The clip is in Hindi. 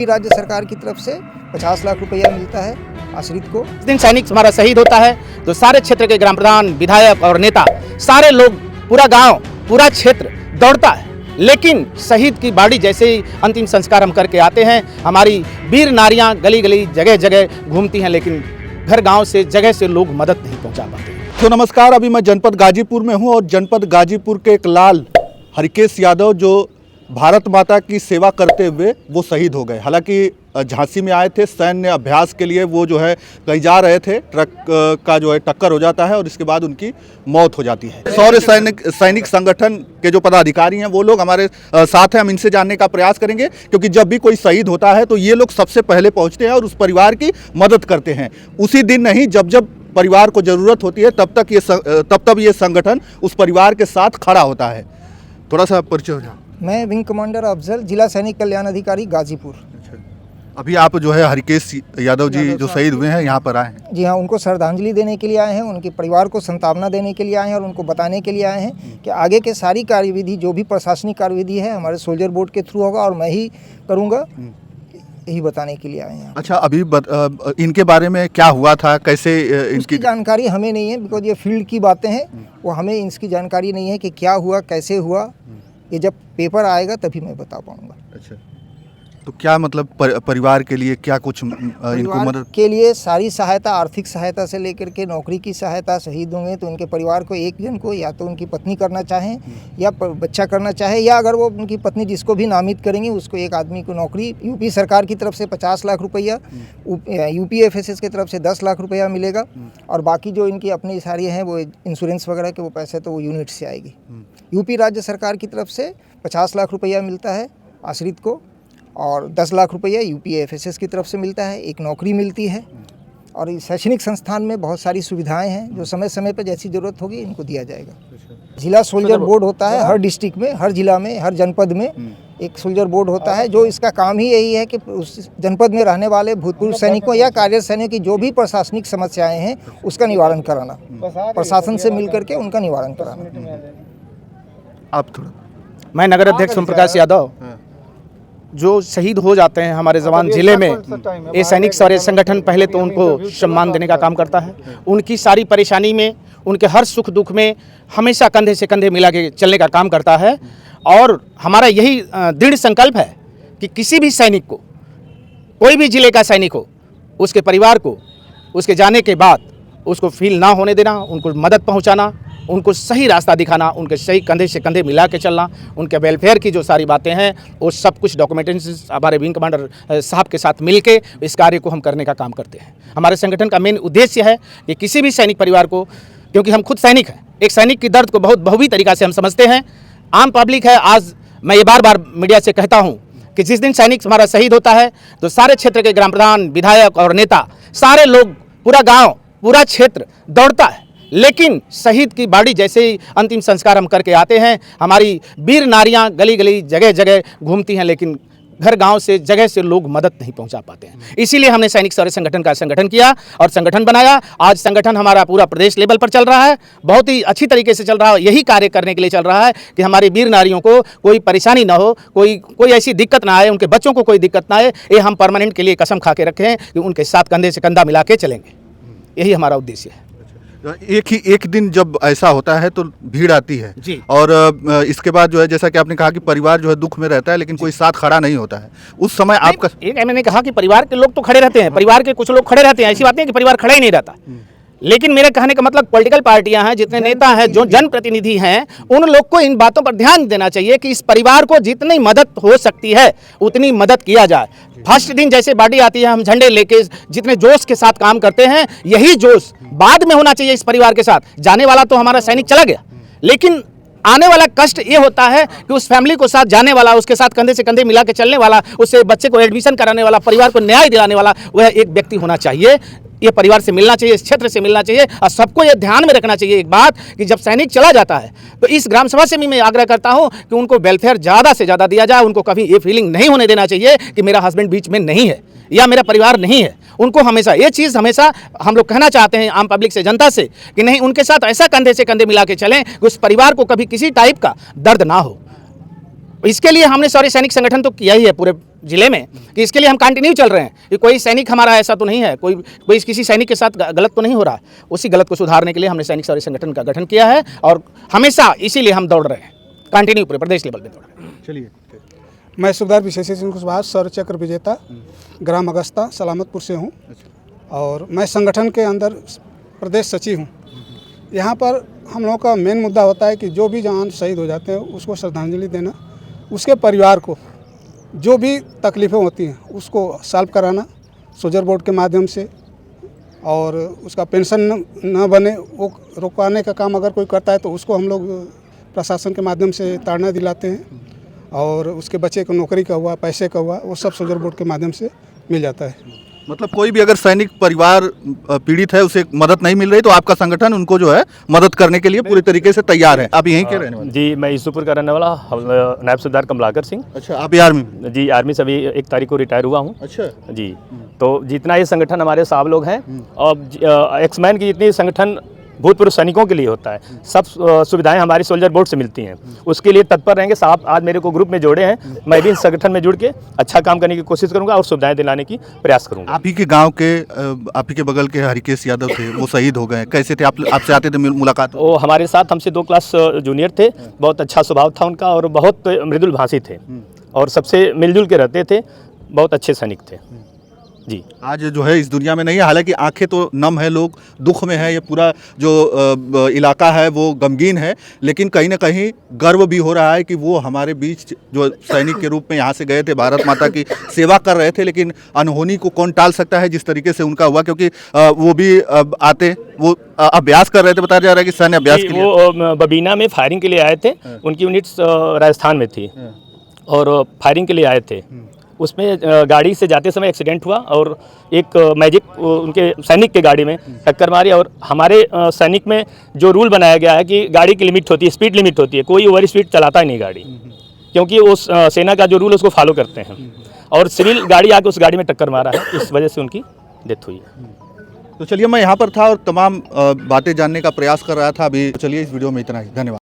राज्य सरकार की तरफ से 50 लाख रुपया मिलता है आश्रित को। जिस दिन सैनिक हमारा शहीद होता है तो सारे क्षेत्र के ग्राम प्रधान, विधायक और नेता, सारे लोग, पूरा गांव, पूरा क्षेत्र दौड़ता है। लेकिन शहीद की बाड़ी जैसे ही अंतिम संस्कार हम करके आते हैं, हमारी वीर नारियां गली गली जगह जगह घूमती हैं, लेकिन घर गांव से जगह से लोग मदद नहीं पहुंचा पाते। तो नमस्कार, अभी मैं जनपद गाजीपुर में हूं और जनपद गाजीपुर के एक लाल हरिकेश यादव जो भारत माता की सेवा करते हुए वो शहीद हो गए। हालांकि झांसी में आए थे सैन्य अभ्यास के लिए, वो जो है कहीं जा रहे थे, ट्रक का जो है टक्कर हो जाता है और इसके बाद उनकी मौत हो जाती है। शौर्य सैनिक संगठन के जो पदाधिकारी हैं वो लोग हमारे साथ हैं, हम इनसे जानने का प्रयास करेंगे, क्योंकि जब भी कोई शहीद होता है तो ये लोग सबसे पहले पहुँचते हैं और उस परिवार की मदद करते हैं। उसी दिन नहीं, जब परिवार को ज़रूरत होती है तब ये संगठन उस परिवार के साथ खड़ा होता है। थोड़ा सा परिचय हो जाए। मैं विंग कमांडर अफजल, जिला सैनिक कल्याण अधिकारी गाजीपुर। अभी आप जो है हरिकेश यादव जी जो शहीद हुए हैं यहाँ पर आए हैं? जी हाँ, उनको श्रद्धांजलि देने के लिए आए हैं, उनके परिवार को सांत्वना देने के लिए आए हैं और उनको बताने के लिए आए हैं कि आगे के सारी कार्यविधि, जो भी प्रशासनिक कार्यविधि है, हमारे सोल्जर बोर्ड के थ्रू होगा और मैं ही करूँगा, यही बताने के लिए आए हैं। अच्छा, अभी इनके बारे में क्या हुआ था, कैसे इनकी जानकारी हमें नहीं है, बिकॉज ये फील्ड की बातें हैं, वो हमें इसकी जानकारी नहीं है कि क्या हुआ, कैसे हुआ। ये जब पेपर आएगा तभी मैं बता पाऊंगा। अच्छा, तो क्या मतलब परिवार के लिए क्या कुछ इनको मदद के लिए सारी सहायता, आर्थिक सहायता से लेकर के नौकरी की सहायता। शहीद होंगे तो उनके परिवार को एक जन को या तो उनकी पत्नी करना चाहें या बच्चा करना चाहे, या अगर वो उनकी पत्नी जिसको भी नामित करेंगे उसको एक आदमी को नौकरी, यूपी सरकार की तरफ से 50 लाख रुपया, UPFSS की तरफ से 10 लाख रुपया मिलेगा और बाकी जो इनकी अपनी सारी हैं वो इंश्योरेंस वगैरह के वो पैसे तो वो यूनिट से आएगी। यूपी राज्य सरकार की तरफ से 50 लाख रुपया मिलता है आश्रित को और 10 लाख रुपया UPFSS की तरफ से मिलता है, एक नौकरी मिलती है और इस शैक्षणिक संस्थान में बहुत सारी सुविधाएं हैं जो समय समय पर जैसी ज़रूरत होगी इनको दिया जाएगा। जिला सोल्जर बोर्ड होता है हर डिस्ट्रिक्ट में, हर जिला में, हर जनपद में एक सोल्जर बोर्ड होता है जो इसका काम ही यही है कि उस जनपद में रहने वाले भूतपूर्व सैनिकों या कार्यरत सैनिकों की जो भी प्रशासनिक समस्याएँ हैं उसका निवारण कराना, प्रशासन से मिल करके उनका निवारण कराना। आप थोड़ा। मैं नगर अध्यक्ष ओम प्रकाश यादव, जो शहीद हो जाते हैं हमारे जवान जिले में, ये सैनिक शौर्य संगठन पहले तो उनको सम्मान देने का काम करता है। उनकी सारी परेशानी में, उनके हर सुख दुख में हमेशा कंधे से कंधे मिला के चलने का काम करता है और हमारा यही दृढ़ संकल्प है कि किसी भी सैनिक को, कोई भी जिले का सैनिक हो, उसके परिवार को उसके जाने के बाद उसको फील ना होने देना, उनको मदद पहुँचाना, उनको सही रास्ता दिखाना, उनके सही कंधे से कंधे मिला के चलना, उनके वेलफेयर की जो सारी बातें हैं वो सब कुछ डॉक्यूमेंटेशन हमारे विंग कमांडर साहब के साथ मिलके इस कार्य को हम करने का काम करते हैं। हमारे संगठन का मेन उद्देश्य है कि किसी भी सैनिक परिवार को, क्योंकि हम खुद सैनिक हैं, एक सैनिक की दर्द को बहुत बहुवी तरीक़ा से हम समझते हैं। आम पब्लिक है, आज मैं ये बार बार मीडिया से कहता हूँ कि जिस दिन सैनिक हमारा शहीद होता है तो सारे क्षेत्र के ग्राम प्रधान, विधायक और नेता, सारे लोग, पूरा गाँव, पूरा क्षेत्र दौड़ता है। लेकिन शहीद की बाड़ी जैसे ही अंतिम संस्कार हम करके आते हैं, हमारी वीर नारियां गली गली जगह जगह घूमती हैं, लेकिन घर गांव से जगह से लोग मदद नहीं पहुंचा पाते हैं। इसीलिए हमने सैनिक शौर्य संगठन का संगठन किया और संगठन बनाया। आज संगठन हमारा पूरा प्रदेश लेवल पर चल रहा है, बहुत ही अच्छी तरीके से चल रहा है। यही कार्य करने के लिए चल रहा है कि हमारी वीर नारियों को कोई परेशानी ना हो, कोई ऐसी दिक्कत ना आए, उनके बच्चों को कोई दिक्कत ना आए। ये हम परमानेंट के लिए कसम खा के रखे हैं कि उनके साथ कंधे से कंधा मिला के चलेंगे। यही हमारा उद्देश्य है। एक दिन जब ऐसा होता है तो भीड़ आती है जी। और इसके बाद जो है, जैसा कि आपने कहा कि परिवार जो है दुख में रहता है लेकिन कोई साथ खड़ा नहीं होता है, उस समय आपका एक मैंने कहा कि परिवार के लोग तो खड़े रहते हैं, परिवार के कुछ लोग खड़े रहते हैं, ऐसी बात नहीं कि परिवार खड़ा ही नहीं रहता। लेकिन मेरे कहने का मतलब पॉलिटिकल पार्टियां हैं, जितने नेता हैं, जो जनप्रतिनिधि हैं, उन लोग को इन बातों पर ध्यान देना चाहिए कि इस परिवार को जितनी मदद हो सकती है उतनी मदद किया जाए। फर्स्ट दिन जैसे बाड़ी आती है, हम झंडे लेके जितने जोश के साथ काम करते हैं, यही जोश बाद में होना चाहिए इस परिवार के साथ। जाने वाला तो हमारा सैनिक चला गया, लेकिन आने वाला कष्ट ये होता है कि उस फैमिली को साथ जाने वाला, उसके साथ कंधे से कंधे मिला के चलने वाला, उससे बच्चे को एडमिशन कराने वाला, परिवार को न्याय दिलाने वाला, वह एक व्यक्ति होना चाहिए। ये परिवार से मिलना चाहिए, इस क्षेत्र से मिलना चाहिए और सबको ये ध्यान में रखना चाहिए एक बात कि जब सैनिक चला जाता है तो इस ग्राम सभा से भी मैं आग्रह करता हूं कि उनको वेलफेयर ज़्यादा से ज़्यादा दिया जाए। उनको कभी ये फीलिंग नहीं होने देना चाहिए कि मेरा हस्बैंड बीच में नहीं है या मेरा परिवार नहीं है। उनको हमेशा ये चीज़ हमेशा हम लोग कहना चाहते हैं आम पब्लिक से, जनता से, कि नहीं, उनके साथ ऐसा कंधे से कंधे मिला के चलें कि उस परिवार को कभी किसी टाइप का दर्द ना हो। इसके लिए हमने सारे सैनिक संगठन तो किया ही है पूरे जिले में कि इसके लिए हम कंटिन्यू चल रहे हैं कि कोई सैनिक हमारा ऐसा तो नहीं है, कोई किसी सैनिक के साथ गलत तो नहीं हो रहा है। उसी गलत को सुधारने के लिए हमने सैनिक सारे संगठन का गठन किया है और हमेशा इसीलिए हम दौड़ रहे हैं, कंटिन्यू पूरे प्रदेश लेवल पे दौड़ रहे हैं। चलिए। मैं सूबेदार विशेष सिंह कुशवाहा, सौर चक्र विजेता, ग्राम अगस्ता, सलामतपुर से हूँ और मैं संगठन के अंदर प्रदेश सचिव हूँ। यहाँ पर हम लोगों का मेन मुद्दा होता है कि जो भी जवान शहीद हो जाते हैं उसको श्रद्धांजलि देना, उसके परिवार को जो भी तकलीफ़ें होती हैं उसको सॉल्व कराना सोल्जर बोर्ड के माध्यम से, और उसका पेंशन न बने वो रुकवाने का काम अगर कोई करता है तो उसको हम लोग प्रशासन के माध्यम से ताड़ना दिलाते हैं, और उसके बच्चे को नौकरी का हुआ, पैसे का हुआ, वो सब सोल्जर बोर्ड के माध्यम से मिल जाता है। मतलब कोई भी अगर सैनिक परिवार पीड़ित है, उसे मदद नहीं मिल रही तो आपका संगठन उनको जो है मदद करने के लिए पूरी तरीके से तैयार है। आप यहीं के रहने वाले? जी, मैं ईसूपुर का रहने वाला नायब सूबेदार कमलाकर सिंह। अच्छा, आप भी आर्मी में? जी, आर्मी से अभी 1 तारीख को रिटायर हुआ हूँ। अच्छा जी, तो जितना ये संगठन हमारे साहब लोग हैं और एक्समैन की जितनी संगठन भूतपूर्व सैनिकों के लिए होता है, सब सुविधाएं हमारी सोल्जर बोर्ड से मिलती हैं। उसके लिए तत्पर रहेंगे। साहब आज मेरे को ग्रुप में जोड़े हैं, मैं भी इस संगठन में जुड़ के अच्छा काम करने की कोशिश करूंगा और सुविधाएं दिलाने की प्रयास करूंगा। आप ही के गांव के आप ही के बगल के हरिकेश यादव थे, वो शहीद हो गए, कैसे थे? आपसे आते थे मुलाकात? वो हमारे साथ हमसे 2 क्लास जूनियर थे। बहुत अच्छा स्वभाव था उनका और बहुत मृदुल भाषी थे और सबसे मिलजुल के रहते थे। बहुत अच्छे सैनिक थे जी। आज जो है इस दुनिया में नहीं है, हालांकि आंखें तो नम है, लोग दुख में है, ये पूरा जो इलाका है वो गमगीन है, लेकिन कहीं ना कहीं गर्व भी हो रहा है कि वो हमारे बीच जो सैनिक के रूप में यहाँ से गए थे, भारत माता की सेवा कर रहे थे। लेकिन अनहोनी को कौन टाल सकता है जिस तरीके से उनका हुआ, क्योंकि वो भी आते, वो अभ्यास कर रहे थे, बताया जा रहा है कि सैन्य अभ्यास के लिए। वो बबीना में फायरिंग के लिए आए थे। उनकी यूनिट्स राजस्थान में थी और फायरिंग के लिए आए थे। उसमें गाड़ी से जाते समय एक्सीडेंट हुआ और एक मैजिक उनके सैनिक के गाड़ी में टक्कर मारी। और हमारे सैनिक में जो रूल बनाया गया है कि गाड़ी की लिमिट होती है, स्पीड लिमिट होती है, कोई ओवर स्पीड चलाता ही नहीं गाड़ी, क्योंकि उस सेना का जो रूल है उसको फॉलो करते हैं। और सिविल गाड़ी आके उस गाड़ी में टक्कर मारा है, इस वजह से उनकी डेथ हुई है। तो चलिए, मैं यहाँ पर था और तमाम बातें जानने का प्रयास कर रहा था। अभी चलिए, इस वीडियो में इतना ही, धन्यवाद।